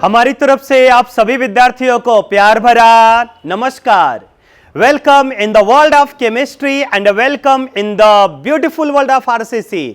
हमारी तरफ से आप सभी विद्यार्थियों को प्यार भरा नमस्कार। Welcome in the world of chemistry and welcome in the beautiful world of RCC.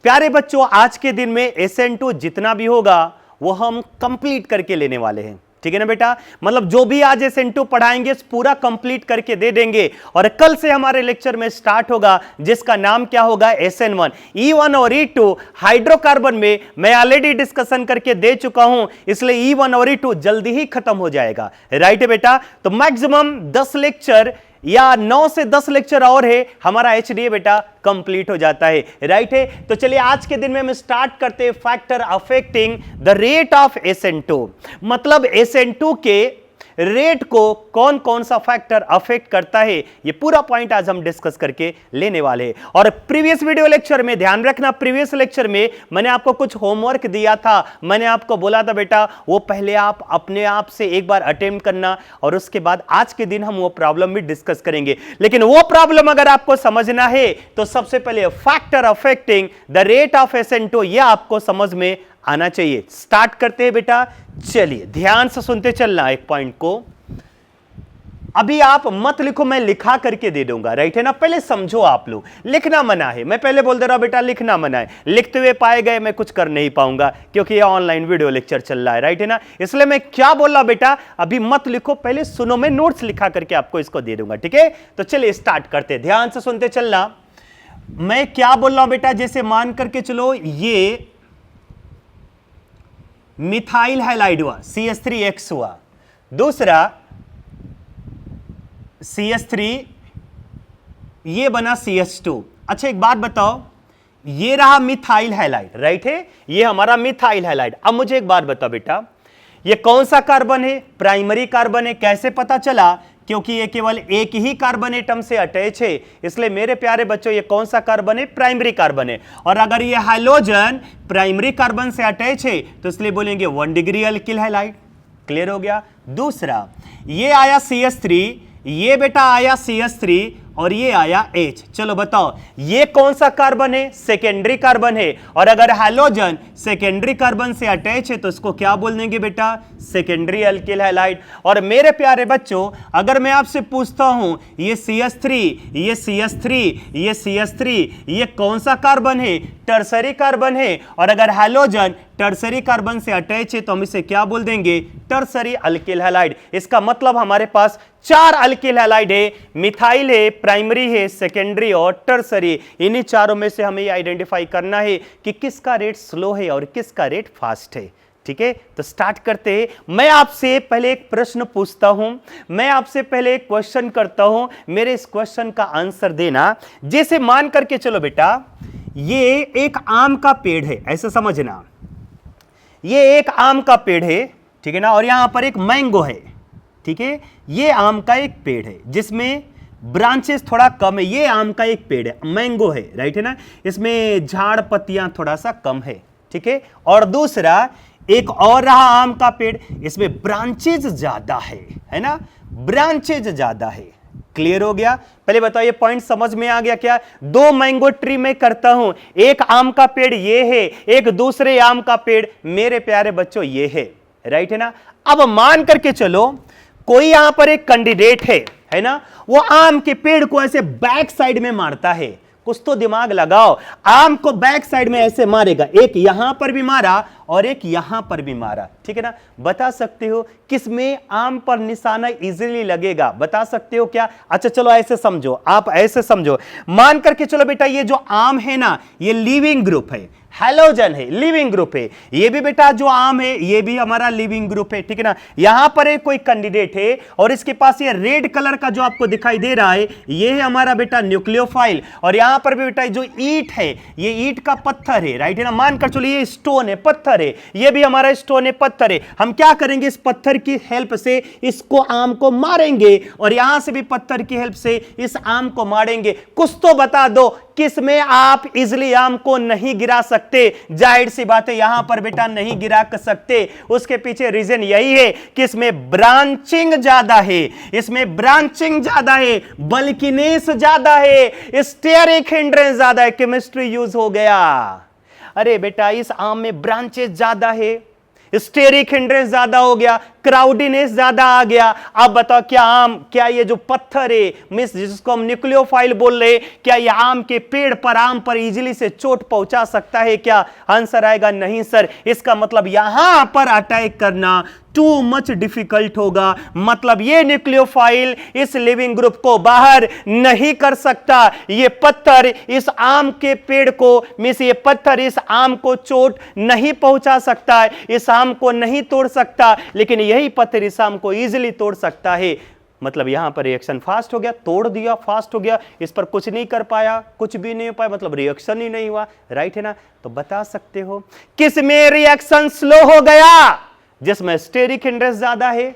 प्यारे बच्चों, आज के दिन में SN2 जितना भी होगा वो हम कंप्लीट करके लेने वाले हैं, ठीक है ना बेटा। मतलब जो भी आज SN2 पढ़ाएंगे पूरा कंप्लीट करके दे देंगे और कल से हमारे लेक्चर में स्टार्ट होगा जिसका नाम क्या होगा SN1। E1 और E2 हाइड्रोकार्बन में मैं ऑलरेडी डिस्कशन करके दे चुका हूं, इसलिए E1 और E2 जल्दी ही खत्म हो जाएगा, राइट है बेटा। तो मैक्सिमम 10 लेक्चर या 9 से 10 लेक्चर और है, हमारा HDA बेटा कंप्लीट हो जाता है, राइट है। तो चलिए आज के दिन में हम स्टार्ट करते हैं factor affecting the rate of SN2। मतलब SN2 के रेट को कौन कौन सा फैक्टर अफेक्ट करता है, ये पूरा पॉइंट आज हम डिस्कस करके लेने वाले हैं। और प्रीवियस वीडियो लेक्चर में ध्यान रखना, प्रीवियस लेक्चर में मैंने आपको कुछ होमवर्क दिया था। मैंने आपको बोला था बेटा वो पहले आप अपने आप से एक बार अटेम्प्ट करना और उसके बाद आज के दिन हम वो प्रॉब्लम भी डिस्कस करेंगे। लेकिन वो प्रॉब्लम अगर आपको समझना है तो सबसे पहले factor affecting the rate of SN2 ये आपको समझ में आना चाहिए। स्टार्ट करते हैं बेटा, चलिए ध्यान से सुनते चलना एक पॉइंट को। अभी आप मत लिखो, मैं लिखा करके दे दूंगा, राइट है ना। पहले समझो, आप लोग लिखना मना है, मैं पहले बोल दे रहा हूं बेटा लिखना मना है। लिखते हुए पाए गए मैं कुछ कर नहीं पाऊंगा क्योंकि ये ऑनलाइन वीडियो लेक्चर चल रहा है, राइट है ना। इसलिए मैं क्या बोल रहा बेटा, अभी मत लिखो, पहले सुनो, मैं नोट्स लिखा करके आपको इसको दे दूंगा, ठीक है। तो चलिए स्टार्ट करते, ध्यान से सुनते चलना। मैं क्या बोल रहा हूं बेटा, जैसे मान करके चलो ये मिथाइल हैलाइड हुआ, CH3X हुआ, दूसरा CH3 ये बना CH2। अच्छा एक बात बताओ, ये रहा मिथाइल हैलाइड, राइट है, ये हमारा मिथाइल हैलाइड। अब मुझे एक बात बताओ बेटा, ये कौन सा कार्बन है, प्राइमरी कार्बन है। कैसे पता चला, क्योंकि ये केवल एक ही कार्बन एटम से अटैच है, इसलिए मेरे प्यारे बच्चों ये कौन सा कार्बन है, प्राइमरी कार्बन है। और अगर ये हाइड्रोजन प्राइमरी कार्बन से अटैच है तो इसलिए बोलेंगे 1 डिग्री अल्किल हैलाइड। क्लियर हो गया। दूसरा ये आया CH3, ये बेटा आया CH3 और ये आया H। चलो बताओ ये कौन सा कार्बन है, सेकेंडरी कार्बन है। और अगर हाइड्रोजन सेकेंडरी कार्बन से अटैच है तो इसको क्या बोल देंगे बेटा, सेकेंडरी अल्किल हैलाइड। और मेरे प्यारे बच्चों अगर मैं आपसे पूछता हूं ये CH3, ये CH3, ये CH3, ये कौन सा कार्बन है, टर्सरी कार्बन है। और अगर हाइड्रोजन टर्सरी कार्बन से अटैच है तो हम इसे क्या बोल देंगे, टर्सरी अल्किल हैलाइड। इसका मतलब हमारे पास 4 अल्किल हैलाइड है, मिथाइल है, प्राइमरी है, सेकेंडरी और टर्सरी। इन्हीं चारों में से हमें आइडेंटिफाई करना है कि किसका रेट स्लो है और किसका रेट फास्ट है, ठीक है। तो स्टार्ट करते हैं। मैं आपसे पहले एक प्रश्न पूछता हूं, मैं आपसे पहले एक क्वेश्चन करता हूं, मेरे इस क्वेश्चन का आंसर देना। जैसे मान करके चलो बेटा ये एक आम का पेड़ है, ऐसे समझना, ये एक आम का पेड़ है, ठीक है ना। और यहां पर एक मैंगो है, ठीक है। ये आम का एक पेड़ है जिसमें ब्रांचेस थोड़ा कम है, ये आम का एक पेड़ है, मैंगो है, राइट है ना। इसमें झाड़ पत्तियां थोड़ा सा कम है, ठीक है। और दूसरा एक और रहा आम का पेड़, इसमें ब्रांचेज ज्यादा है ना, ब्रांचेज ज्यादा है। क्लियर हो गया। पहले बताओ ये पॉइंट समझ में आ गया क्या। 2 मैंगो ट्री में करता हूं, एक आम का पेड़ ये है, एक दूसरे आम का पेड़ मेरे प्यारे बच्चों ये है, राइट है ना। अब मान करके चलो कोई यहां पर एक कैंडिडेट है ना, वो आम के पेड़ को ऐसे बैक साइड में मारता है। कुछ तो दिमाग लगाओ, आम को बैक साइड में ऐसे मारेगा, एक यहां पर भी मारा और एक यहां पर भी मारा, ठीक है ना। बता सकते हो किसमें आम पर निशाना इजीली लगेगा, बता सकते हो क्या। अच्छा चलो ऐसे समझो, आप ऐसे समझो, मान करके चलो बेटा ये जो आम है ना ये लिविंग ग्रुप है, हैलोजन है, लिविंग ग्रुप है। ये भी बेटा जो आम है ये भी हमारा लिविंग ग्रुप है, ठीक है ना। यहां पर एक कोई कैंडिडेट है और इसके पास ये रेड कलर का जो आपको दिखाई दे रहा है ये है हमारा बेटा न्यूक्लियोफाइल। और यहां पर भी बेटा जो ईंट है ये ईंट का पत्थर है, राइट है ना। मानकर चलो ये स्टोन है, पत्थर है, ये भी हमारा स्टोन है, पत्थर है। हम क्या करेंगे, इस पत्थर की हेल्प से इसको आम को मारेंगे और यहां से भी पत्थर की हेल्प से इस आम को मारेंगे। कुछ तो बता दो किसमें आप इजिली आम को नहीं गिरा सकते। जाहिर सी बात है यहां पर बेटा नहीं गिरा सकते, उसके पीछे रीजन यही है कि इसमें ब्रांचिंग ज्यादा है, इसमें ब्रांचिंग ज्यादा है, बल्किनेस ज्यादा है, स्टेरिक हिंड्रेंस ज्यादा है। केमिस्ट्री यूज हो गया। अरे बेटा इस आम में ब्रांचेस ज्यादा है, स्टेरिक हिंड्रेंस ज्यादा हो गया, क्राउडीनेस ज्यादा आ गया। अब बताओ क्या ये जो पत्थर है मिस जिसको हम न्यूक्लियोफाइल बोल रहे, क्या ये आम के पेड़ पर आम पर इजीली से चोट पहुंचा सकता है क्या? आंसर आएगा नहीं सर। इसका मतलब यहां पर अटैक करना टू मच डिफिकल्ट होगा, मतलब ये न्यूक्लियोफाइल इस लिविंग ग्रुप को बाहर नहीं कर सकता। ये पत्थर इस आम के पेड़ को मिस ये पत्थर इस आम को चोट नहीं पहुंचा सकता है, इस आम को नहीं तोड़ सकता, लेकिन यही पत्थर इस आम को इजीली तोड़ सकता है। मतलब यहां पर रिएक्शन फास्ट हो गया, तोड़ दिया, फास्ट हो गया, इस पर कुछ नहीं कर पाया, कुछ भी नहीं हो पाया, मतलब रिएक्शन ही नहीं हुआ। राइट है ना? तो बता सकते हो किस में रिएक्शन स्लो हो गया? जिसमें स्टेरिक हिंड्रेंस ज्यादा है,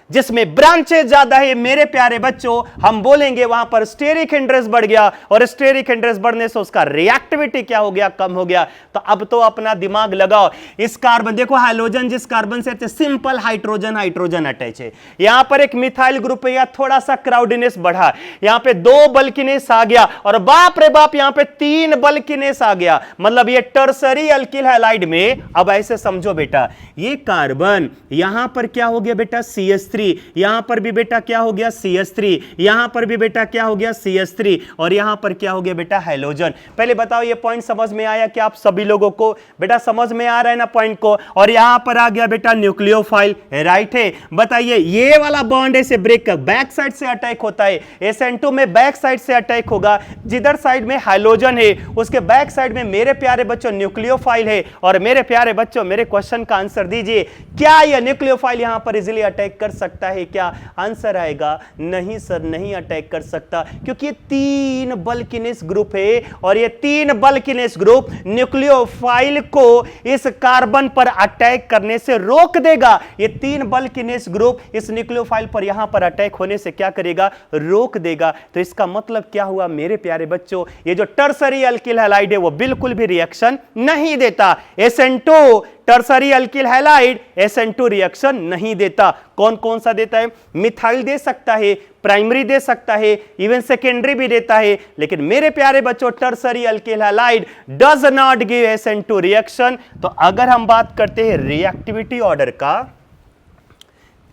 जिसमें ब्रांचेस ज्यादा है। मेरे प्यारे बच्चों, हम बोलेंगे वहां पर स्टेरिक हिंड्रेंस बढ़ गया, और स्टेरिक हिंड्रेंस बढ़ने से उसका रिएक्टिविटी क्या हो गया? कम हो गया। तो अब तो अपना दिमाग लगाओ। इस कार्बन देखो, हाइड्रोजन जिस कार्बन से सिंपल हाइड्रोजन हाइड्रोजन अटैच है, यहां पर एक मिथाइल ग्रुप है, या थोड़ा सा क्राउडीनेस बढ़ा, यहां पे 2 बल्किनेस आ गया, और बाप रे बाप यहां पे 3 बल्किनेस आ गया। मतलब ये टर्सरी अल्किल हैलाइड में, अब ऐसे समझो बेटा, ये कार्बन यहां पर क्या हो गया बेटा? CH3, यहां पर भी बेटा क्या हो गया? CH3, यहां पर भी बेटा क्या हो गया? CH3, और यहां पर क्या हो गया बेटा? हाइड्रोजन। पहले बताओ ये पॉइंट समझ में आया क्या आप सभी लोगों को? बेटा समझ में आ रहा है ना पॉइंट को? और यहां पर आ गया बेटा न्यूक्लियोफाइल। राइट है? बताइए ये वाला बॉन्ड ऐसे ब्रेक कर बैक साइड से अटैक होता है, SN2 में बैक साइड से अटैक होगा, जिधर साइड में हाइड्रोजन है उसके बैक साइड में मेरे प्यारे बच्चों न्यूक्लियोफाइल है। और मेरे प्यारे बच्चों, मेरे क्वेश्चन का आंसर दीजिए, क्या यह न्यूक्लियोफाइल यहां पर इजीली अटैक कर सकता है क्या? आंसर आएगा नहीं सर, नहीं अटैक कर सकता, क्योंकि ये 3 बल्किनेस ग्रुप है, और ये 3 बल्किनेस ग्रुप न्यूक्लियोफाइल को इस कार्बन पर अटैक करने से रोक देगा। ये 3 बल्किनेस ग्रुप इस न्यूक्लियोफाइल पर यहां पर अटैक होने से क्या करेगा? रोक देगा। तो इसका मतलब क्या हुआ मेरे प्यारे बच्चों? ये जो टर्सरी अल्किल हैलाइड है वो बिल्कुल भी रिएक्शन नहीं देता। SN2 tertiary alkyl halide SN2 reaction नहीं देता। कौन कौन सा देता है? मिथाइल दे सकता है, प्राइमरी दे सकता है, इवन सेकेंडरी भी देता है, लेकिन मेरे प्यारे बच्चों tertiary alkyl halide does not give SN2 reaction. तो अगर हम बात करते हैं रिएक्टिविटी ऑर्डर का,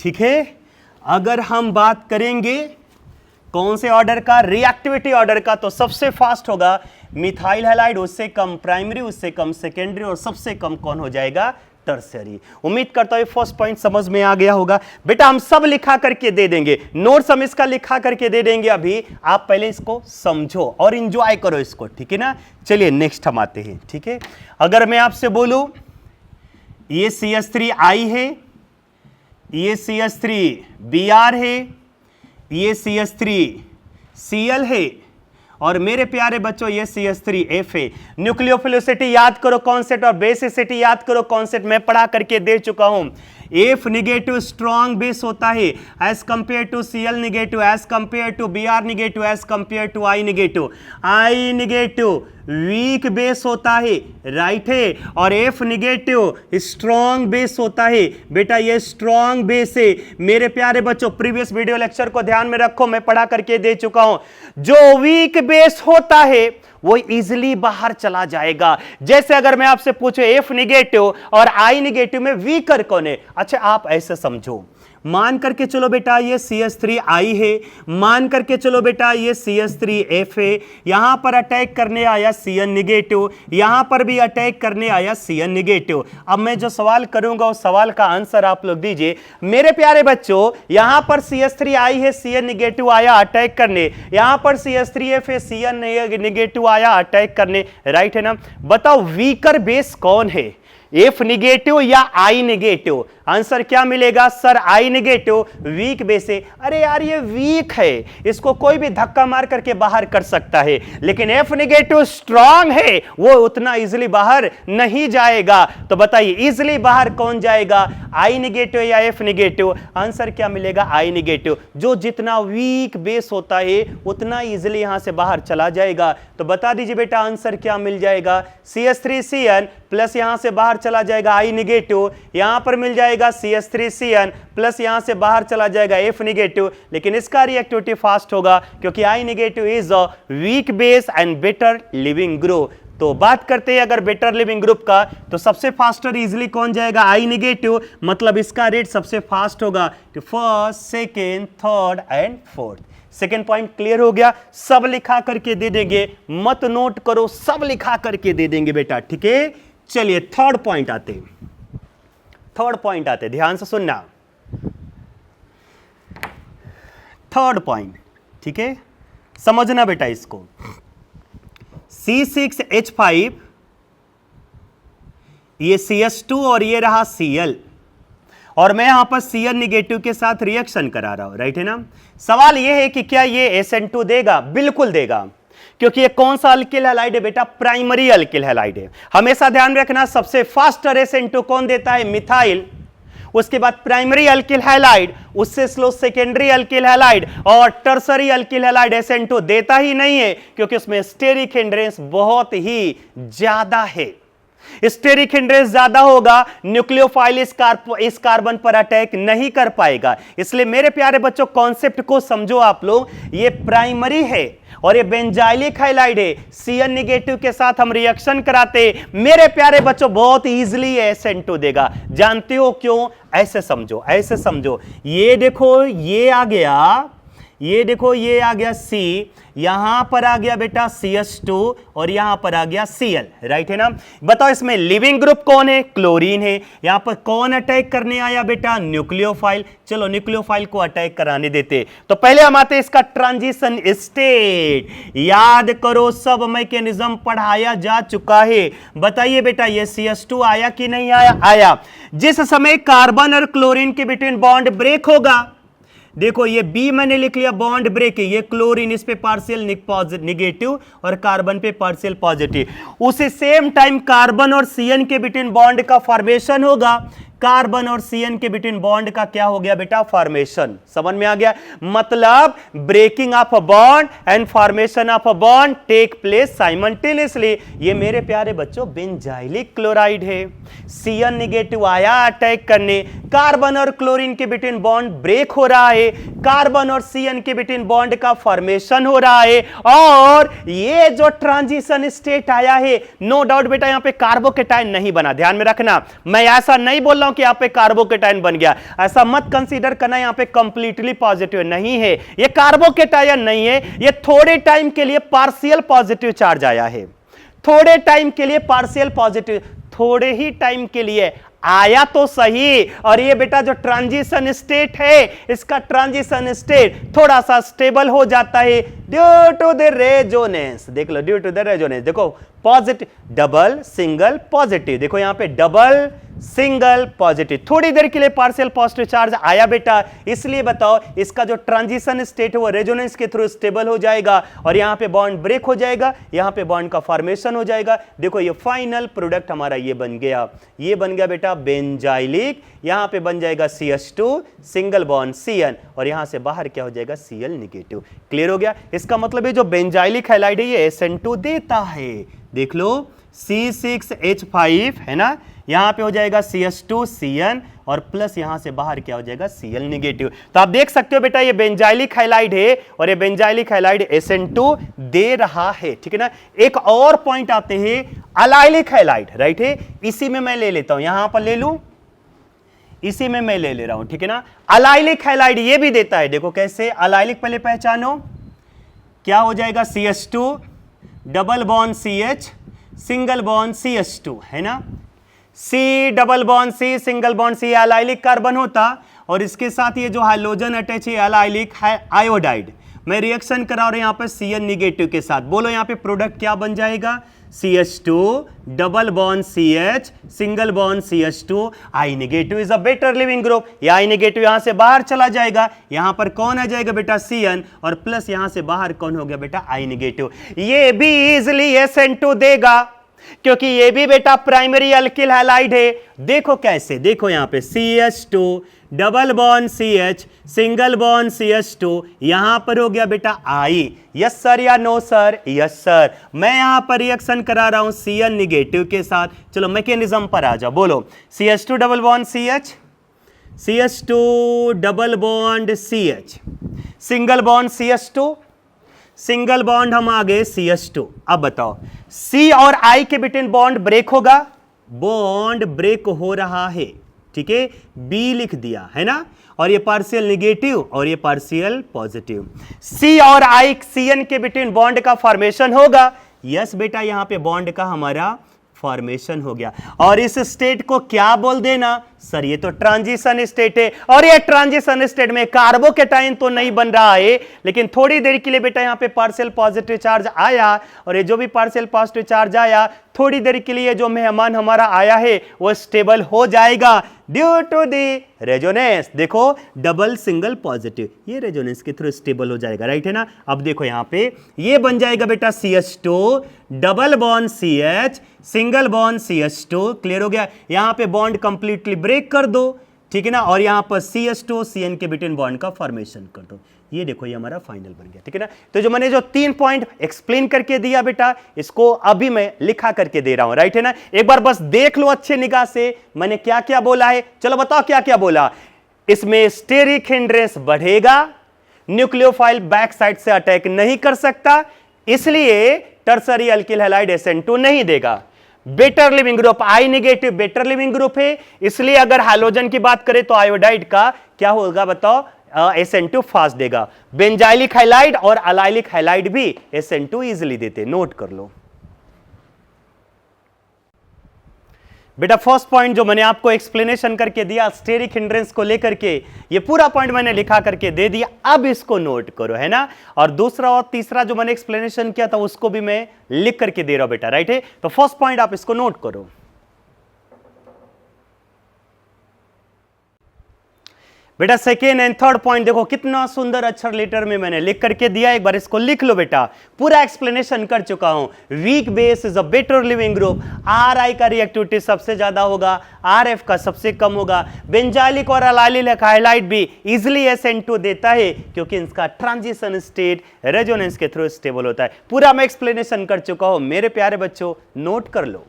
ठीक है, अगर हम बात करेंगे कौन से ऑर्डर का? रिएक्टिविटी ऑर्डर का, तो सबसे फास्ट होगा मिथाइल हैलाइड, उससे कम प्राइमरी, उससे कम सेकेंडरी, और सबसे कम कौन हो जाएगा? टर्सरी। उम्मीद करता हूं फर्स्ट पॉइंट समझ में आ गया होगा। बेटा हम सब लिखा करके दे देंगे, नोट्स हम इसका लिखा करके दे देंगे, अभी आप पहले इसको समझो और एंजॉय करो इसको, ठीक है ना? चलिए नेक्स्ट हम आते हैं, ठीक है? अगर मैं आपसे बोलूं ये CH3I है, ये CH3Br है, ये CH3Cl है, और मेरे प्यारे बच्चों ये CH3F है। न्यूक्लियोफिलिसिटी याद करो कॉन्सेप्ट, और बेसिसिटी याद करो कॉन्सेप्ट, मैं पढ़ा करके दे चुका हूं। F निगेटिव स्ट्रॉन्ग बेस होता है as compare to Cl negative, as compare to Br negative, as compare to I negative. I negative weak base होता है, राइट है, और F निगेटिव स्ट्रॉन्ग बेस होता है। बेटा ये स्ट्रॉन्ग बेस है मेरे प्यारे बच्चों। प्रीवियस वीडियो लेक्चर को ध्यान में रखो, मैं पढ़ा करके दे चुका हूं। जो वीक बेस होता है वो इजिली बाहर चला जाएगा। जैसे अगर मैं आपसे पूछूं F निगेटिव और I निगेटिव में वीकर कौन है? अच्छा आप ऐसे समझो, मान करके चलो बेटा ये CH3I है, मान करके चलो बेटा ये CH3F है, यहां पर अटैक करने आया Cn निगेटिव, यहां पर भी अटैक करने आया Cn निगेटिव। अब मैं जो सवाल करूंगा उस सवाल का आंसर आप लोग दीजिए मेरे प्यारे बच्चों। यहां पर CH3I है, Cn निगेटिव आया अटैक करने, यहां पर CH3F है, Cn निगेटिव आया अटैक करने, राइट है ना? बताओ वीकर बेस कौन है? F निगेटिव या I निगेटिव? आंसर क्या मिलेगा sir? I negative weak base है। अरे यार ये वीक है, इसको कोई भी धक्का मार करके बाहर कर सकता है, लेकिन F निगेटिव स्ट्रॉन्ग है, वो उतना इजीली बाहर नहीं जाएगा। तो बताइए इजीली बाहर कौन जाएगा? I निगेटिव या F निगेटिव? आंसर क्या मिलेगा? I negative. जो जितना वीक बेस होता है उतना इजीली यहां से बाहर चला जाएगा। तो बता दीजिए बेटा आंसर क्या मिल जाएगा? CH3Cn प्लस यहां से बाहर चला जाएगा I निगेटिव, यहां पर मिल जाएगा CH3Cn प्लस यहां से बाहर चला जाएगा F निगेटिव, लेकिन इसका रिएक्टिविटी फास्ट होगा क्योंकि I negative is a weak base and better leaving group. तो बात करते हैं अगर बेटर लिविंग ग्रुप का, तो सबसे फास्टर इजिली कौन जाएगा, आई नेगेटिव, मतलब इसका रेट सबसे फास्ट होगा तो first, second, third and fourth. Second point clear हो गया, सब लिखा करके दे देंगे, मत नोट करो, सब लिखा करके दे देंगे बेटा, ठीक है। चलिए थर्ड पॉइंट आते, ध्यान से सुनना, थर्ड पॉइंट, ठीक है, समझना बेटा इसको। C6H5 ये CS2 और ये रहा Cl, और मैं यहां पर Cl निगेटिव के साथ रिएक्शन करा रहा हूं, राइट है ना। सवाल ये है कि क्या ये SN2 देगा, बिल्कुल देगा, क्योंकि ये कौन सा अल्किल हैलाइड है बेटा, प्राइमरी अल्किल हैलाइड है। हमेशा ध्यान रखना, सबसे फास्टर SN2 कौन देता है, मिथाइल, उसके बाद प्राइमरी अल्किल हैलाइड, उससे स्लो सेकेंडरी अल्किल हैलाइड, और टर्सरी अल्किल हैलाइड SN2 देता ही नहीं है, क्योंकि उसमें स्टेरिक हिंड्रेंस बहुत ही ज्यादा है। स्टेरिक हिंड्रेंस ज्यादा होगा, न्यूक्लियोफाइल इस कार्बन पर अटैक नहीं कर पाएगा। इसलिए मेरे प्यारे बच्चों कॉन्सेप्ट को समझो आप लोग, ये प्राइमरी है और ये बेंजाइलिक हैलाइड है, Cn निगेटिव के साथ हम रिएक्शन कराते, मेरे प्यारे बच्चों बहुत इजीली SN2 देगा। जानते हो क्यों, ऐसे समझो, ये देखो ये आ गया, ये देखो ये आ गया C, यहां पर आ गया बेटा CS2 और यहां पर आ गया Cl, राइट है ना। बताओ इसमें लिविंग ग्रुप कौन है, क्लोरीन है। यहां पर कौन अटैक करने आया बेटा, न्यूक्लियोफाइल। चलो न्यूक्लियोफाइल को अटैक कराने देते, तो पहले हम आते इसका ट्रांजिशन स्टेट। याद करो सब मैकेनिज्म पढ़ाया जा चुका है। बताइए बेटा ये CS2 आया कि नहीं आया, आया। जिस समय कार्बन और क्लोरीन के बिटवीन बॉन्ड ब्रेक होगा, देखो ये B मैंने लिख लिया, बॉन्ड ब्रेक है, ये क्लोरीन इस पे पार्शियल निगेटिव और कार्बन पे पार्शियल पॉजिटिव। उसी सेम टाइम कार्बन और Cn के बिटवीन बॉन्ड का फॉर्मेशन होगा, कार्बन और Cn के बिटवीन बॉन्ड का क्या हो गया बेटा, फॉर्मेशन। समझ में आ गया, मतलब breaking of a bond and formation of a bond take place simultaneously. ये मेरे प्यारे बच्चों बेंजाइलिक क्लोराइड है। Cn निगेटिव आया अटैक करने, कार्बन और क्लोरीन के बिटवीन बॉन्ड ब्रेक हो रहा है, कार्बन और Cn के बिटवीन बॉन्ड का फॉर्मेशन हो रहा है, और ये जो ट्रांजिशन स्टेट आया है, नो डाउट बेटा यहां पे कार्बोकेटाइन नहीं बना, ध्यान में रखना। मैं ऐसा नहीं बोल रहा हूं कि यहां पे कार्बोकेटाइन बन गया, ऐसा मत कंसीडर करना, यहां पे कंप्लीटली पॉजिटिव नहीं है, ये कार्बोकेटाइन नहीं है, ये थोड़े टाइम के लिए पार्शियल पॉजिटिव चार्ज आया है, थोड़े टाइम के लिए पार्शियल पॉजिटिव, थोड़े ही टाइम के लिए आया तो सही। और ये बेटा जो ट्रांजिशन स्टेट है, इसका ट्रांजिशन स्टेट थोड़ा सा स्टेबल हो जाता है ड्यू टू द रेजोनेंस। देख लो, ड्यू टू द रेजोनेंस, देखो पॉजिटिव, डबल, सिंगल, पॉजिटिव, देखो यहां पे डबल, सिंगल, पॉजिटिव, थोड़ी देर के लिए पार्शियल पॉजिटिव चार्ज आया बेटा, इसलिए बताओ इसका जो ट्रांजिशन स्टेट है वो रेजोनेंस के थ्रू स्टेबल हो जाएगा, और यहां पे बॉन्ड ब्रेक हो जाएगा, यहां पे बॉन्ड का फॉर्मेशन हो जाएगा। देखो ये फाइनल प्रोडक्ट हमारा ये बन गया, ये बन गया बेटा बेंजाइलिक, यहां पे बन जाएगा CS2 सिंगल बॉन्ड Cn, और यहां से बाहर क्या हो जाएगा, Cl निगेटिव। क्लियर हो गया, इसका मतलब है जो बेंजाइलिक हैलाइड है ये SN2 देता है। देख लो C6H5 है ना, यहां पे हो जाएगा CS2 Cn, और प्लस यहां से बाहर क्या हो जाएगा, Cl निगेटिव। तो आप देख सकते हो बेटा ये बेंजाइलिक हैलाइड है, और ये बेंजाइलिक हैलाइड SN2 दे रहा है, ठीक है ना। एक और पॉइंट आते हैं अलाइलिक हैलाइड, राइट है, इसी में मैं ले लेता हूं, यहां पर ले लूं, इसी में मैं ले रहा हूं, ठीक है ना। अलाइलिक हैलाइड ये भी देता है, देखो कैसे, अलाइलिक पहले पहचानो, क्या हो जाएगा, CS2 double bond CH single bond CH2 है ना, C double bond C single bond C allylic carbon होता, और इसके साथ ये जो हाइड्रोजन अटैच है अलाइलिक है आयोडाइड। मैं रिएक्शन करा और यहां पर Cn निगेटिव के साथ, बोलो यहां पे प्रोडक्ट क्या बन जाएगा, CH2 double bond CH single bond CH2, I negative is a better leaving group. ये I नेगेटिव यहां से बाहर चला जाएगा, यहां पर कौन आ जाएगा बेटा, Cn, और प्लस यहां से बाहर कौन हो गया बेटा, I नेगेटिव। ये भी इजिली SN2 देगा, क्योंकि ये भी बेटा प्राइमरी अल्किल हैलाइड है। देखो कैसे, देखो यहां पे CH2 double bond CH single bond CH2, यहां पर हो गया बेटा I। यस सर या नो सर, यस सर। मैं यहां पर रिएक्शन करा रहा हूं Cn निगेटिव के साथ। चलो मैकेनिज्म पर आ जाओ, बोलो CH2 double bond CH, CH2 double bond CH single bond CH2, single bond हम आ गए CH2। अब बताओ C और I के बिटवीन बॉन्ड ब्रेक होगा, बॉन्ड ब्रेक हो रहा है, ठीक है, B लिख दिया है ना, और ये पार्शियल निगेटिव और ये पार्शियल पॉजिटिव। C और I CN के बिटवीन बॉन्ड का फॉर्मेशन होगा, यस बेटा, यहां पे बॉन्ड का हमारा फॉर्मेशन हो गया। और इस स्टेट को क्या बोल देना सर, ये तो ट्रांजिशन स्टेट है, और ये ट्रांजिशन स्टेट में कार्बोकेटाइन तो नहीं बन रहा है, लेकिन थोड़ी देर के लिए बेटा यहां पे पार्शियल पॉजिटिव चार्ज आया, और ये जो भी पार्शियल पॉजिटिव चार्ज आया थोड़ी देर के लिए जो मेहमान हमारा आया है वो स्टेबल हो जाएगा ड्यू टू दी रेजोनेंस। देखो डबल सिंगल पॉजिटिव, ये रेजोनेंस के थ्रू स्टेबल हो जाएगा, राइट है ना। अब देखो यहां पे ये बन जाएगा बेटा CH2 double bond CH single bond CH2, clear हो गया। यहां पे बॉन्ड कंप्लीटली ब्रेक कर दो, ठीक है ना, और यहां पर CH2 CN के बिटवीन बॉन्ड का फॉर्मेशन कर दो। ये देखो ये हमारा फाइनल बन गया, ठीक है ना। तो जो मैंने जो 3 पॉइंट एक्सप्लेन करके दिया बेटा, इसको अभी मैं लिखा करके दे रहा हूं, राइट है ना। एक बार बस देख लो अच्छे निगाह से मैंने क्या क्या बोला है। चलो बताओ क्या क्या बोला। इसमें स्टेरिक हिंड्रेंस बढ़ेगा, न्यूक्लियोफाइल बैक साइड से अटैक नहीं कर सकता, इसलिए टर्सरी अल्किल हैलाइड SN2 नहीं देगा। Better leaving group I negative better leaving group है, इसलिए अगर हाइड्रोजन की बात करें तो आयोडाइड का क्या होगा बताओ, SN2 फास्ट देगा। बेंजाइलिक हैलाइड और अलाइलिक हैलाइड भी SN2 इजीली देते, नोट कर लो बेटा। फर्स्ट पॉइंट जो मैंने आपको एक्सप्लेनेशन करके दिया स्टेरिक हिंड्रेंस को लेकर के, ये पूरा पॉइंट मैंने लिखा करके दे दिया, अब इसको नोट करो, है ना। और दूसरा और तीसरा जो मैंने एक्सप्लेनेशन किया था उसको भी मैं लिख करके दे रहा हूं बेटा, राइट है। तो फर्स्ट पॉइंट आप इसको नोट करो। बेटा सेकेंड एंड थर्ड पॉइंट देखो कितना सुंदर अक्षर लेटर में मैंने लिख करके दिया, एक बार इसको लिख लो बेटा। पूरा एक्सप्लेनेशन कर चुका हूं। Weak base is a better leaving group, RI का रिएक्टिविटी सबसे ज्यादा होगा, RF का सबसे कम होगा। बेंजाइलिक और अलाइलिक हैलाइड भी इजिली SN2 देता है क्योंकि इसका ट्रांजिशन स्टेट रेजोनेंस के थ्रू स्टेबल होता है। पूरा मैं एक्सप्लेनेशन कर चुका हूं मेरे प्यारे बच्चों, नोट कर लो।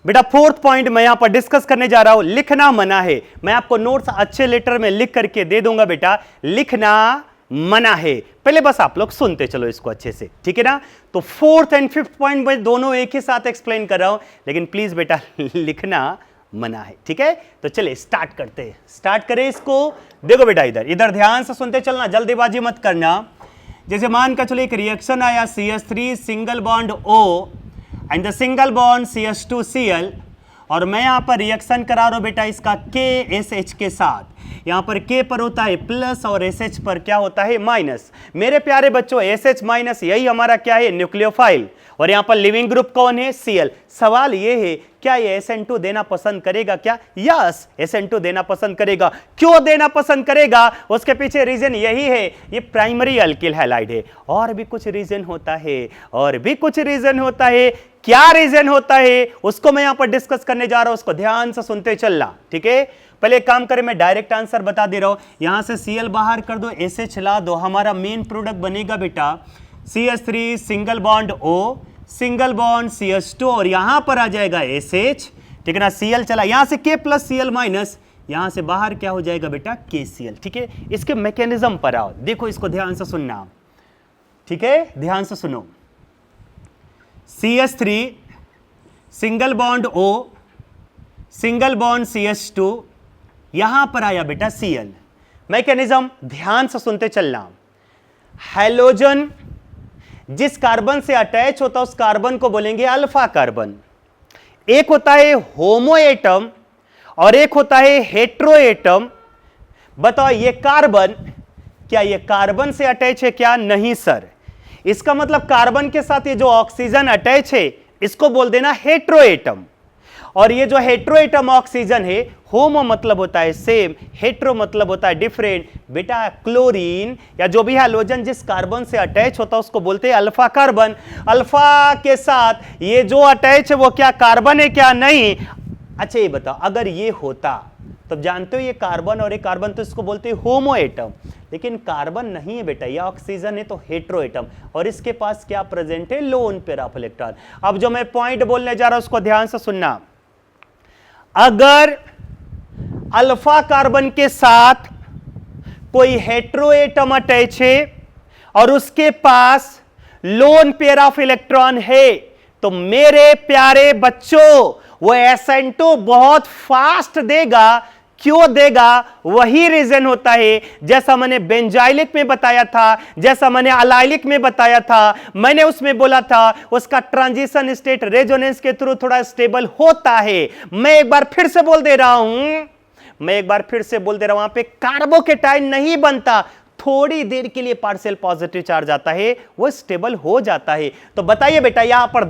बेटा फोर्थ पॉइंट मैं यहां पर डिस्कस करने जा रहा हूं, लिखना मना है। मैं आपको नोट्स अच्छे लेटर में लिख करके दे दूंगा बेटा, लिखना मना है। पहले बस आप लोग सुनते चलो इसको अच्छे से, ठीक है ना। तो फोर्थ एंड फिफ्थ पॉइंट मैं दोनों एक ही साथ एक्सप्लेन कर रहा हूं, लेकिन प्लीज बेटा लिखना मना है, ठीक है। तो चलिए स्टार्ट करते हैं, स्टार्ट करें इसको। देखो बेटा इधर इधर ध्यान से सुनते चलना, जल्दीबाजी मत करना। जैसे मान का चलो एक रिएक्शन आया CH3 single bond O and the single bond CH2Cl, और मैं यहां पर रिएक्शन करा रहा हूं बेटा इसका KSH के साथ। यहां पर K पर होता है प्लस और SH पर क्या होता है माइनस। मेरे प्यारे बच्चों SH माइनस यही हमारा क्या है न्यूक्लियोफाइल, और यहां पर लिविंग ग्रुप कौन है Cl। सवाल ये है क्या ये SN2 देना पसंद करेगा क्या? यस, SN2 देना पसंद करेगा। क्यों देना पसंद करेगा? उसके पीछे रीजन यही है, ये प्राइमरी अल्किल हैलाइड है। और भी कुछ रीजन होता है, और भी कुछ रीजन होता है। क्या रीजन होता है उसको मैं यहां पर डिस्कस करने जा रहा हूं, उसको ध्यान से सुनते चलना, ठीक है। पहले एक काम करें, मैं डायरेक्ट आंसर बता दे रहा हूं। यहां से Cl बाहर कर दो, SH ला दो, हमारा मेन प्रोडक्ट बनेगा बेटा CH3 single bond O single bond CH2, और यहां पर आ जाएगा SH, ठीक है ना। Cl चला, यहां से K प्लस Cl माइनस, यहां से बाहर क्या हो जाएगा बेटा KCl, ठीक है। इसके मैकेनिज्म पर आओ, देखो इसको ध्यान से सुनना, ठीक है, ध्यान से सुनो। CH3 single bond O single bond CH2, यहां पर आया बेटा Cl। मैकेनिज्म ध्यान से सुनते चलना। हैलोजन जिस कार्बन से अटैच होता है उस कार्बन को बोलेंगे अल्फा कार्बन। एक होता है होमो एटम और एक होता है हेट्रो एटम। बताओ ये कार्बन, क्या ये कार्बन से अटैच है क्या? नहीं सर। इसका मतलब कार्बन के साथ ये जो ऑक्सीजन अटैच है इसको बोल देना हेट्रो एटम, और ये जो हेट्रो एटम ऑक्सीजन है, होमो मतलब होता है सेम, हेट्रो मतलब होता है डिफरेंट। बेटा क्लोरीन या जो भी हैलोजन जिस कार्बन से अटैच होता है उसको बोलते हैं अल्फा कार्बन। अल्फा के साथ ये जो अटैच है वो क्या कार्बन है क्या? नहीं। अच्छा ये बताओ अगर ये होता तो जानते हो ये कार्बन और ये कार्बन, तो इसको बोलते हैं होमो एटम, लेकिन कार्बन नहीं है बेटा, ये ऑक्सीजन है तो हेट्रो एटम, और इसके पास क्या प्रेजेंट है? Lone pair of electron. अब जो मैं पॉइंट बोलने जा रहा हूं उसको ध्यान से सुनना। अगर अल्फा कार्बन के साथ कोई हेटेरो एटम अटैच है और उसके पास लोन पेयर ऑफ इलेक्ट्रॉन है, तो मेरे प्यारे बच्चों वो SN2 बहुत फास्ट देगा। क्यों देगा? वही रीजन होता है जैसा मैंने बेंजाइलिक में बताया था, जैसा मैंने अलाइलिक में बताया था। मैंने उसमें बोला था उसका ट्रांजिशन स्टेट रेजोनेंस के थ्रू थोड़ा स्टेबल होता है। मैं एक बार फिर से बोल दे रहा हूं, वहां पे कार्बोकेटाइन नहीं बनता, थोड़ी देर के लिए पार्शियल पॉजिटिव चार्ज आता है, वो स्टेबल हो जाता है। तो बताइए बेटा, यहां पर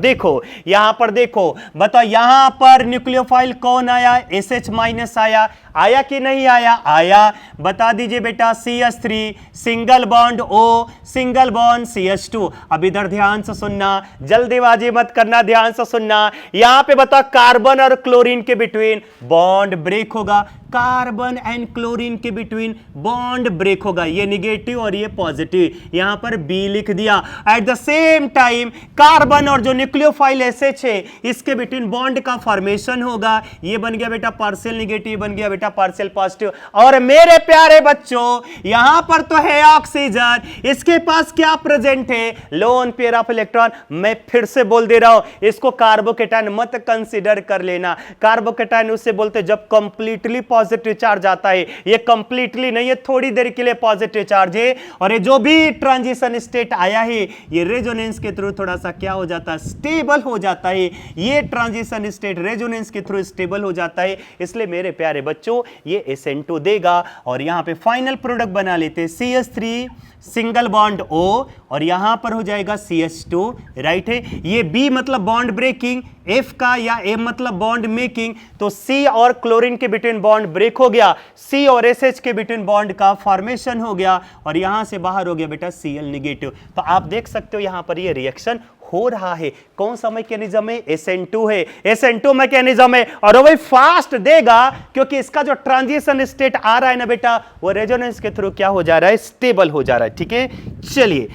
देखो, बताओ यहां पर न्यूक्लियोफाइल कौन आया? SH माइनस आया कि नहीं आया? बता दीजिए बेटा। CH3 single bond O, single bond CH2। अब इधर ध्यान से सुनना, जल्दीबाजी मत करना, ध्यान से सुनना। यहां पे बताओ कार्बन और क्लोरीन के बिटवीन बॉन्ड ब्रेक होगा, कार्बन एंड क्लोरीन के बिटवीन बॉन्ड ब्रेक होगा। ये निगेटिव और ये पॉजिटिव, यहां पर B लिख दिया। At the same time carbon और जो न्यूक्लियोफाइल SH है इसके बिटवीन बॉन्ड का फॉर्मेशन होगा। ये बन गया बेटा पार्शियल निगेटिव, बन गया बेटा पार्शियल पॉजिटिव। और मेरे प्यारे बच्चों यहां पर तो है ऑक्सीजन, इसके पास क्या प्रेजेंट है? Lone pair of electron. मैं फिर से बोल दे रहा हूं, इसको कार्बोकेटाइन मत कंसीडर कर लेना। कार्बोकेटाइन उससे बोलते जब कंप्लीटली पॉजिटिव चार्ज आता है, ये कंप्लीटली नहीं है, थोड़ी देर के लिए पॉजिटिव चार्ज है। और ये जो भी ट्रांजिशन स्टेट आया है ये रेजोनेंस के थ्रू थोड़ा सा क्या हो जाता है? स्टेबल हो जाता है। ये ट्रांजिशन स्टेट रेजोनेंस के थ्रू स्टेबल हो जाता है। इसलिए मेरे प्यारे बच्चों ये SN2 देगा। और यहां पे फाइनल प्रोडक्ट बना लेते हैं, CH3 सिंगल बॉन्ड O और यहां पर हो जाएगा CH2, राइट है। ये B मतलब बॉन्ड ब्रेकिंग, F का या M मतलब बॉन्ड मेकिंग, तो C और क्लोरीन के बिटवीन बॉन्ड ब्रेक हो गया, C और SH के बिटवीन बॉन्ड का फॉर्मेशन हो गया और यहां से बाहर हो गया बेटा Cl निगेटिव। तो आप देख सकते हो यहां पर ये रिएक्शन हो रहा है। कौन सा मैकेनिज्म है? SN2 है, SN2 मैकेनिज्म है। और वो फास्ट देगा क्योंकि इसका जो ट्रांजिशन स्टेट आ रहा है ना बेटा, वो रेजोनेंस के थ्रू क्या हो जा रहा है? स्टेबल हो जा रहा है। ठीक है, चलिए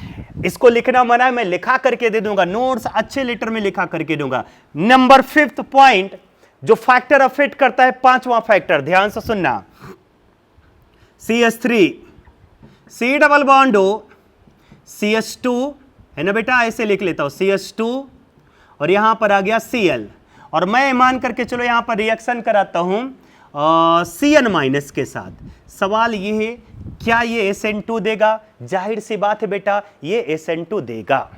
इसको लिखना मना है, मैं लिखा करके दे दूंगा, नोट्स अच्छे लेटर में लिखा करके दूंगा। नंबर 5th पॉइंट जो फैक्टर अफेक्ट करता है, 5वां फैक्टर, ध्यान से सुनना। CH3 C double bond O CH2 है ना बेटा, ऐसे लिख लेता हूं CH2 और यहां पर आ गया Cl। और मैं मान करके चलो यहां पर रिएक्शन कराता हूं Cn माइनस के साथ। सवाल ये है क्या ये SN2 देगा? जाहिर सी बात है बेटा ये SN2 देगा,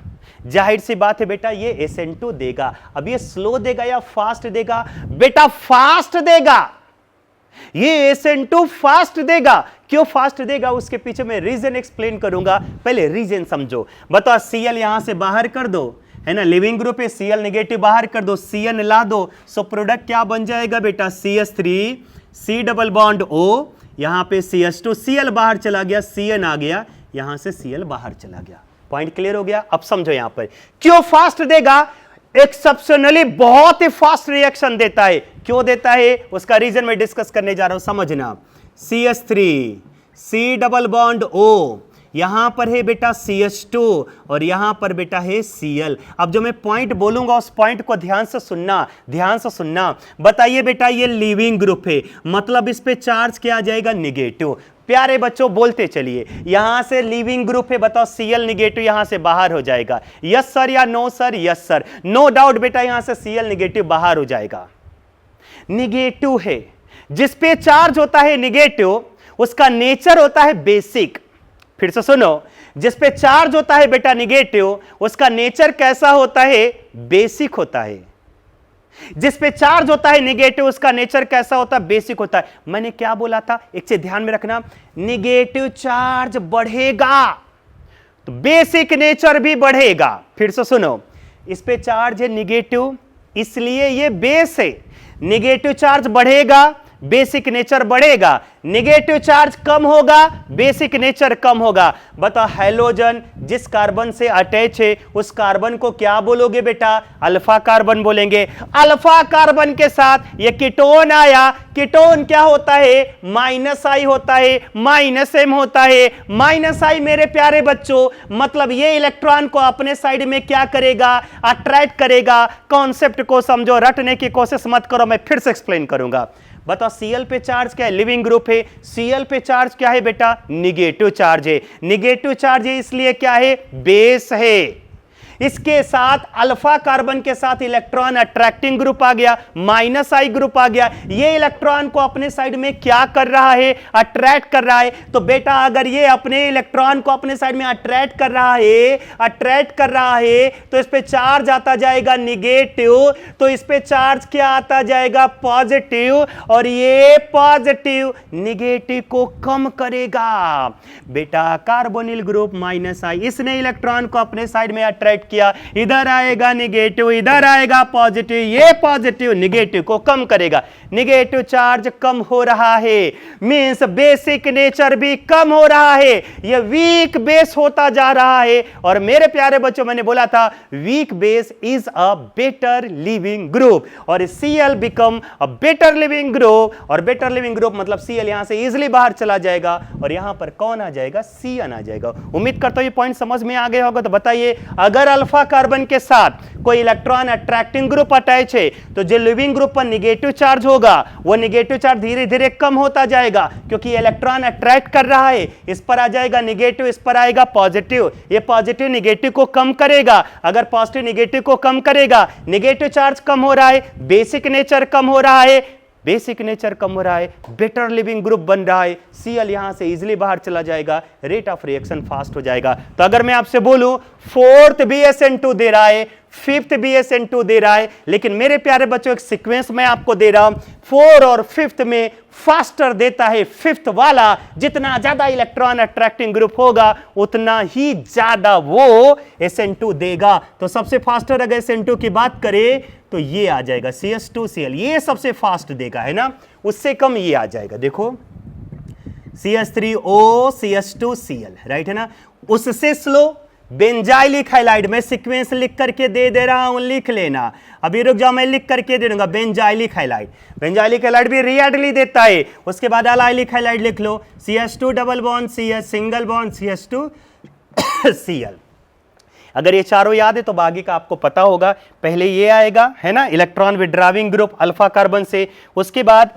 जाहिर सी बात है बेटा ये SN2 देगा। अब ये स्लो देगा या फास्ट देगा? बेटा फास्ट देगा, ये SN2 फास्ट देगा। क्यों फास्ट देगा उसके पीछे मैं रीजन एक्सप्लेन करूंगा, पहले रीजन समझो। बताओ Cl यहां से बाहर कर दो, है ना, लिविंग ग्रुप है, Cl नेगेटिव बाहर कर दो, Cn ला दो, सो प्रोडक्ट क्या बन जाएगा बेटा? CH3 C double bond O, यहां पे CH2, Cl बाहर चला गया, Cn आ गया, यहां से Cl बाहर चला गया। पॉइंट क्लियर हो गया? अब समझो यहां पर क्यों फास्ट देगा। एक्सेप्शनली बहुत ही फास्ट रिएक्शन देता है। क्यों देता है उसका रीजन मैं डिस्कस करने जा रहा हूं, समझना। CH3 C double bond O, यहां पर है बेटा CH2 और यहां पर बेटा है Cl। अब जो मैं पॉइंट बोलूंगा उस पॉइंट को ध्यान से सुनना, ध्यान से सुनना। बताइए बेटा ये लिविंग ग्रुप है, मतलब इस पे चार्ज क्या आ जाएगा? निगेटिव। प्यारे बच्चों बोलते चलिए, यहां से लिविंग ग्रुप है, बताओ Cl निगेटिव यहां से बाहर हो जाएगा। यस सर या no sir? Yes sir. No doubt बेटा यहां से Cl निगेटिव बाहर हो जाएगा। निगेटिव है, जिस पे चार्ज होता है निगेटिव उसका नेचर होता है बेसिक। फिर से सुनो, जिस पे चार्ज होता है बेटा निगेटिव उसका नेचर कैसा होता है? बेसिक होता है। जिस पे चार्ज होता है निगेटिव उसका नेचर कैसा होता है? बेसिक होता है। मैंने क्या बोला था, एक चीज ध्यान में रखना, निगेटिव चार्ज बढ़ेगा तो बेसिक नेचर भी बढ़ेगा। फिर से सुनो, इस पे चार्ज है निगेटिव इसलिए ये बेस है, निगेटिव चार्ज बढ़ेगा बेसिक नेचर बढ़ेगा, नेगेटिव चार्ज कम होगा बेसिक नेचर कम होगा। बताओ हैलोजन जिस कार्बन से अटैच है उस कार्बन को क्या बोलोगे बेटा? अल्फा कार्बन बोलेंगे। अल्फा कार्बन के साथ ये कीटोन आया, कीटोन क्या होता है? माइनस आई होता है, माइनस एम होता है। माइनस आई मेरे प्यारे बच्चों मतलब ये इलेक्ट्रॉन को अपने साइड में क्या करेगा? अट्रैक्ट करेगा। कॉन्सेप्ट को समझो, रटने की कोशिश मत करो, मैं फिर से एक्सप्लेन करूंगा। बताओ Cl पे चार्ज क्या है, लिविंग ग्रुप है, Cl पे चार्ज क्या है बेटा, निगेटिव चार्ज है, निगेटिव चार्ज है इसलिए क्या है, बेस है। इसके साथ अल्फा कार्बन के साथ इलेक्ट्रॉन अट्रैक्टिंग ग्रुप आ गया, माइनस आई ग्रुप आ गया। ये इलेक्ट्रॉन को अपने साइड में क्या कर रहा है, अट्रैक्ट कर रहा है। तो बेटा अगर ये अपने इलेक्ट्रॉन को अपने साइड में अट्रैक्ट कर रहा है, तो इस पे चार्ज आता जाएगा निगेटिव, तो इस पे चार्ज क्या आता जाएगा, पॉजिटिव, और ये पॉजिटिव निगेटिव को कम करेगा। बेटा कार्बोनिल ग्रुप माइनस आई, इसने इलेक्ट्रॉन को अपने साइड में अट्रैक्ट किया, इधर आएगा निगेटिव, इधर आएगा पॉजिटिव, ये पॉजिटिव निगेटिव को कम करेगा, निगेटिव चार्ज कम हो रहा है, मींस बेसिक नेचर भी कम हो रहा है, ये वीक बेस होता जा रहा है। और मेरे प्यारे बच्चों मैंने बोला था weak base is a better leaving group, और Cl become a better leaving group, और बेटर लिविंग ग्रुप मतलब Cl यहां से इजीली बाहर चला जाएगा, और यहां पर कौन आ जाएगा, Cn आ जाएगा। उम्मीद करता हूं ये पॉइंट समझ में आ गया होगा। तो बताइए अगर अल्फा कार्बन के साथ कोई इलेक्ट्रॉन अट्रैक्टिंग ग्रुप अटैच है, तो जो लिविंग ग्रुप पर निगेटिव चार्ज होगा वो निगेटिव चार्ज धीरे धीरे कम होता जाएगा, क्योंकि इलेक्ट्रॉन अट्रैक्ट कर रहा है, इस पर आ जाएगा निगेटिव, इस पर आएगा पॉजिटिव, ये पॉजिटिव निगेटिव को कम करेगा। अगर पॉजिटिव निगेटिव को कम करेगा, निगेटिव चार्ज कम हो रहा है, बेसिक नेचर कम हो रहा है, बेसिक नेचर कम हो रहा है, बेटर लिविंग ग्रुप बन रहा है, Cl यहां से इजीली बाहर चला जाएगा, रेट ऑफ रिएक्शन फास्ट हो जाएगा। तो अगर मैं आपसे बोलूं फोर्थ BSN2 दे रहा है, फिफ्थ BSN2 दे रहा है, लेकिन मेरे प्यारे बच्चों एक सीक्वेंस मैं आपको दे रहा हूं, 4 और 5th में फास्टर देता है फिफ्थ वाला, जितना ज्यादा इलेक्ट्रॉन अट्रैक्टिंग ग्रुप होगा उतना ही ज्यादा वो SN2 देगा। तो सबसे फास्टर अगर SN2 की बात करें तो ये आ जाएगा CH2Cl, ये सबसे फास्ट देगा, है ना, उससे कम ये आ जाएगा, देखो CH3O CH2Cl, राइट है ना। उससे स्लो बेंजाइलिक हैलाइड, मैं सीक्वेंस लिख करके दे रहा हूं, लिख लेना, अभी रुक जाओ मैं लिख करके दे दूंगा। बेंजाइलिक हैलाइड, बेंजाइलिक हैलाइड भी रिएडली देता है। उसके बाद अलाइलिक हैलाइड लिख लो, CH2 double bond CH single bond CH2Cl। अगर ये चारों याद है तो बाकी का आपको पता होगा। पहले ये आएगा, है ना, इलेक्ट्रॉन विड्राविंग ग्रुप अल्फा कार्बन से, उसके बाद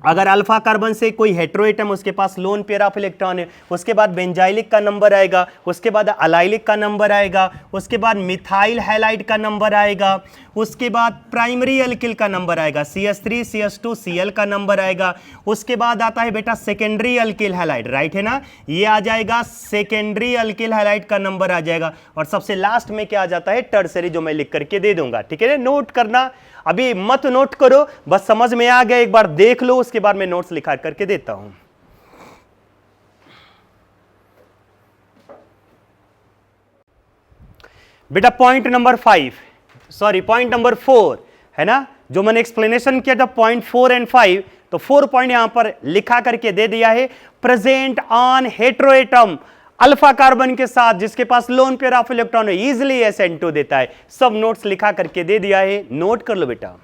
अगर अल्फा कार्बन से कोई हेट्रोएटम, उसके पास लोन पेयर ऑफ इलेक्ट्रॉन है, उसके बाद बेंजाइलिक का नंबर आएगा, उसके बाद अलाइलिक का नंबर आएगा, उसके बाद मिथाइल हैलाइड का नंबर आएगा, उसके बाद प्राइमरी अल्किल का नंबर आएगा, CH3 CH2Cl का नंबर आएगा, उसके बाद आता है बेटा सेकेंडरी अल्किल हैलाइड, राइट है ना, ये आ जाएगा सेकेंडरी अल्किल हैलाइड का नंबर आ जाएगा, और सबसे लास्ट में क्या आ जाता है, टर्सरी, जो मैं लिख करके दे दूंगा, ठीक है, नोट करना, अभी मत नोट करो, बस समझ में आ गया एक बार देख लो, उसके बाद मैं नोट्स लिखा करके देता हूं। बेटा पॉइंट नंबर 4 है ना, जो मैंने एक्सप्लेनेशन किया था पॉइंट 4 एंड 5, तो 4 पॉइंट यहां पर लिखा करके दे दिया है। Present on heteroatom alpha carbon के साथ जिसके पास लोन पेयर ऑफ इलेक्ट्रॉन है, इजीली SN2 देता है। सब नोट्स लिखा करके दे दिया है, नोट कर लो बेटा।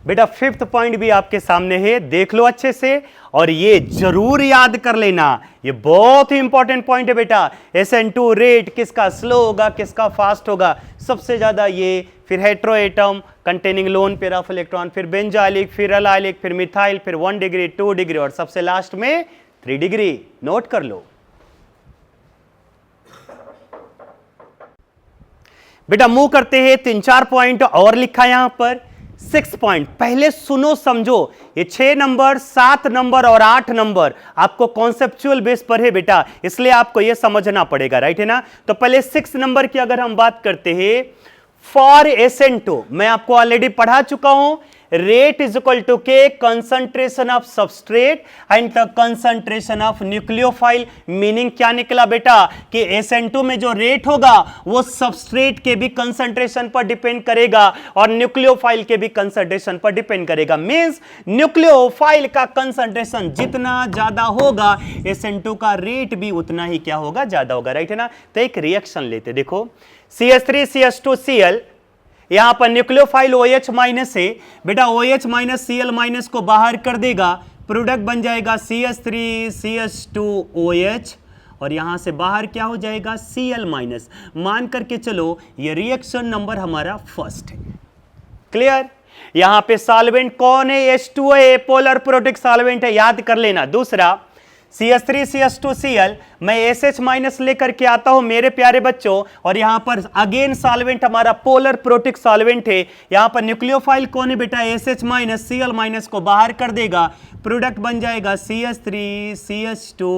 बेटा 5th पॉइंट भी आपके सामने है, देख लो अच्छे से, और ये जरूर याद कर लेना, ये बहुत ही इंपॉर्टेंट पॉइंट है बेटा। SN2 रेट किसका स्लो होगा, किसका फास्ट होगा, सबसे ज्यादा ये, फिर heteroatom containing lone pair of electron, फिर बेंजाइलिक, फिर अलाइलिक, फिर मिथाइल, फिर 1 डिग्री 2 डिग्री, और सबसे लास्ट में 3 डिग्री। नोट कर लो बेटा। मूव करते हैं, 3-4 पॉइंट और लिखा यहां पर। 6 पॉइंट पहले सुनो समझो, ये 6 नंबर 7 नंबर और 8 नंबर आपको कॉन्सेप्चुअल बेस पर है बेटा, इसलिए आपको ये समझना पड़ेगा, राइट है ना। तो पहले 6 नंबर की अगर हम बात करते हैं, फॉर SN2 मैं आपको ऑलरेडी पढ़ा चुका हूं, रेट इज इक्वल टू के concentration of substrate and the concentration of nucleophile. Meaning क्या निकला बेटा कि SN2 में जो रेट होगा वो सबस्ट्रेट के भी कंसंट्रेशन पर डिपेंड करेगा और न्यूक्लियोफाइल के भी कंसंट्रेशन पर डिपेंड करेगा। मींस न्यूक्लियोफाइल का कंसंट्रेशन जितना ज्यादा होगा SN2 का रेट भी उतना ही क्या होगा, ज्यादा होगा, राइट है ना। तो एक रिएक्शन लेते, देखो CH3 CH2Cl, यहां पर न्यूक्लियोफाइल OH माइनस है बेटा, OH माइनस Cl माइनस को बाहर कर देगा, प्रोडक्ट बन जाएगा CH3 CH2OH, और यहां से बाहर क्या हो जाएगा Cl माइनस। मान करके चलो ये रिएक्शन नंबर हमारा फर्स्ट है, क्लियर। यहां पे सॉल्वेंट कौन है? H2O, पोलर प्रोटिक सॉल्वेंट है, याद कर लेना। दूसरा CH3 CH2Cl, मैं SH माइनस लेकर के आता हूं मेरे प्यारे बच्चों, और यहां पर अगेन सॉल्वेंट हमारा पोलर प्रोटिक सॉल्वेंट है। यहां पर न्यूक्लियोफाइल कौन है बेटा? SH माइनस, Cl माइनस को बाहर कर देगा, प्रोडक्ट बन जाएगा CH3 CH2